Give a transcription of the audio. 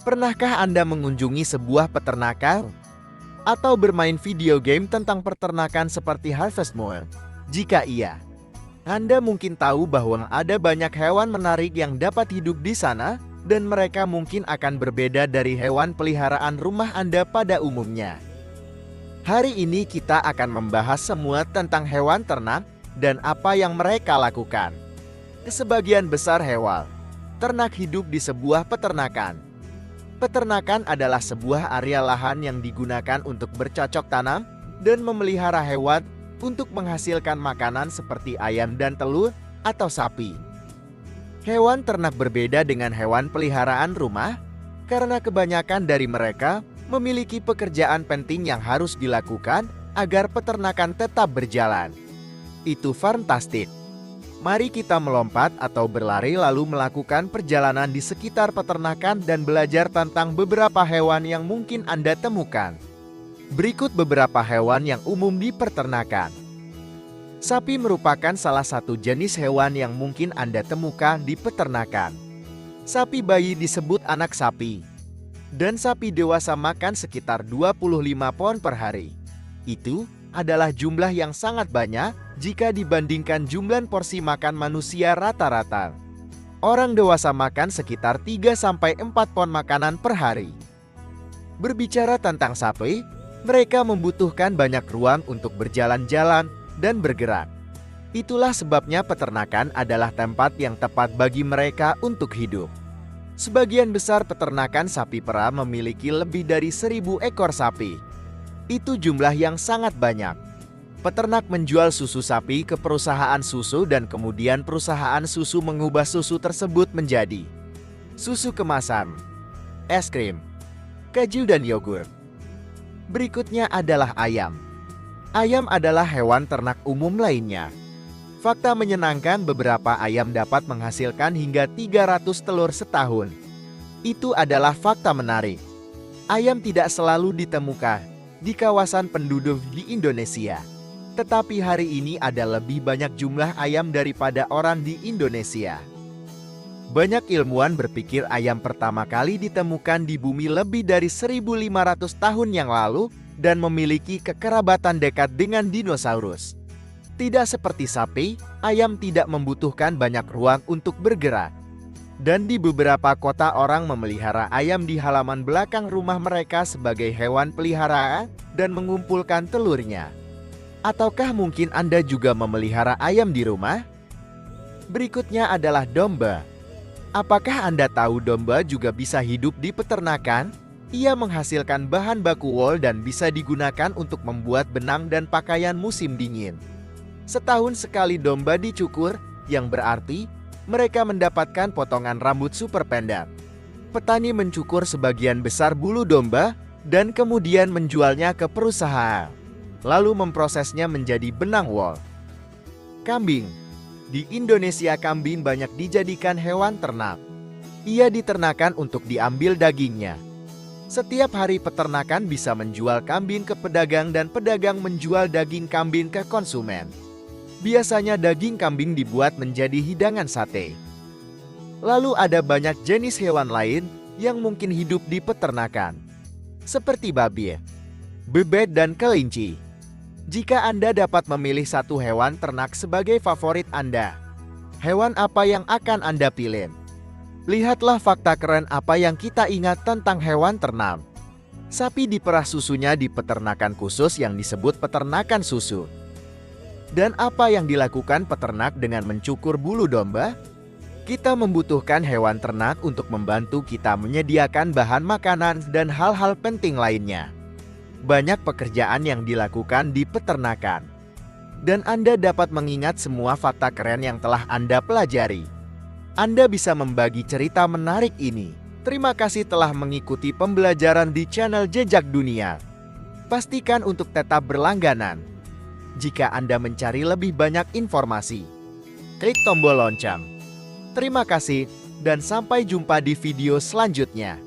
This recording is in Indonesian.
Pernahkah Anda mengunjungi sebuah peternakan? Atau bermain video game tentang peternakan seperti Harvest Moon? Jika iya, Anda mungkin tahu bahwa ada banyak hewan menarik yang dapat hidup di sana, dan mereka mungkin akan berbeda dari hewan peliharaan rumah Anda pada umumnya. Hari ini kita akan membahas semua tentang hewan ternak dan apa yang mereka lakukan. Sebagian besar hewan ternak hidup di sebuah peternakan. Peternakan adalah sebuah area lahan yang digunakan untuk bercocok tanam dan memelihara hewan untuk menghasilkan makanan seperti ayam dan telur atau sapi. Hewan ternak berbeda dengan hewan peliharaan rumah karena kebanyakan dari mereka memiliki pekerjaan penting yang harus dilakukan agar peternakan tetap berjalan. Itu fantastik. Mari kita melompat atau berlari lalu melakukan perjalanan di sekitar peternakan dan belajar tentang beberapa hewan yang mungkin Anda temukan. Berikut beberapa hewan yang umum di peternakan. Sapi merupakan salah satu jenis hewan yang mungkin Anda temukan di peternakan. Sapi bayi disebut anak sapi. Dan sapi dewasa makan sekitar 25 pon per hari. Itu adalah jumlah yang sangat banyak jika dibandingkan jumlah porsi makan manusia rata-rata. Orang dewasa makan sekitar 3-4 pon makanan per hari. Berbicara tentang sapi, mereka membutuhkan banyak ruang untuk berjalan-jalan dan bergerak. Itulah sebabnya peternakan adalah tempat yang tepat bagi mereka untuk hidup. Sebagian besar peternakan sapi perah memiliki lebih dari 1.000 ekor sapi. Itu jumlah yang sangat banyak. Peternak menjual susu sapi ke perusahaan susu dan kemudian perusahaan susu mengubah susu tersebut menjadi susu kemasan, es krim, keju dan yogurt. Berikutnya adalah ayam. Ayam adalah hewan ternak umum lainnya. Fakta menyenangkan, beberapa ayam dapat menghasilkan hingga 300 telur setahun. Itu adalah fakta menarik. Ayam tidak selalu ditemukan di kawasan penduduk di Indonesia. Tetapi hari ini ada lebih banyak jumlah ayam daripada orang di Indonesia. Banyak ilmuwan berpikir ayam pertama kali ditemukan di bumi lebih dari 1.500 tahun yang lalu dan memiliki kekerabatan dekat dengan dinosaurus. Tidak seperti sapi, ayam tidak membutuhkan banyak ruang untuk bergerak. Dan di beberapa kota orang memelihara ayam di halaman belakang rumah mereka sebagai hewan peliharaan dan mengumpulkan telurnya. Ataukah mungkin Anda juga memelihara ayam di rumah? Berikutnya adalah domba. Apakah Anda tahu domba juga bisa hidup di peternakan? Ia menghasilkan bahan baku wol dan bisa digunakan untuk membuat benang dan pakaian musim dingin. Setahun sekali domba dicukur, yang berarti mereka mendapatkan potongan rambut super pendek. Petani mencukur sebagian besar bulu domba dan kemudian menjualnya ke perusahaan, lalu memprosesnya menjadi benang wol. Kambing. Di Indonesia kambing banyak dijadikan hewan ternak. Ia diternakan untuk diambil dagingnya. Setiap hari peternakan bisa menjual kambing ke pedagang dan pedagang menjual daging kambing ke konsumen. Biasanya daging kambing dibuat menjadi hidangan sate. Lalu ada banyak jenis hewan lain yang mungkin hidup di peternakan, seperti babi, bebek dan kelinci. Jika Anda dapat memilih satu hewan ternak sebagai favorit Anda, hewan apa yang akan Anda pilih? Lihatlah fakta keren apa yang kita ingat tentang hewan ternak. Sapi diperah susunya di peternakan khusus yang disebut peternakan susu. Dan apa yang dilakukan peternak dengan mencukur bulu domba? Kita membutuhkan hewan ternak untuk membantu kita menyediakan bahan makanan dan hal-hal penting lainnya. Banyak pekerjaan yang dilakukan di peternakan. Dan Anda dapat mengingat semua fakta keren yang telah Anda pelajari. Anda bisa membagi cerita menarik ini. Terima kasih telah mengikuti pembelajaran di channel Jejak Dunia. Pastikan untuk tetap berlangganan. Jika Anda mencari lebih banyak informasi, klik tombol lonceng. Terima kasih dan sampai jumpa di video selanjutnya.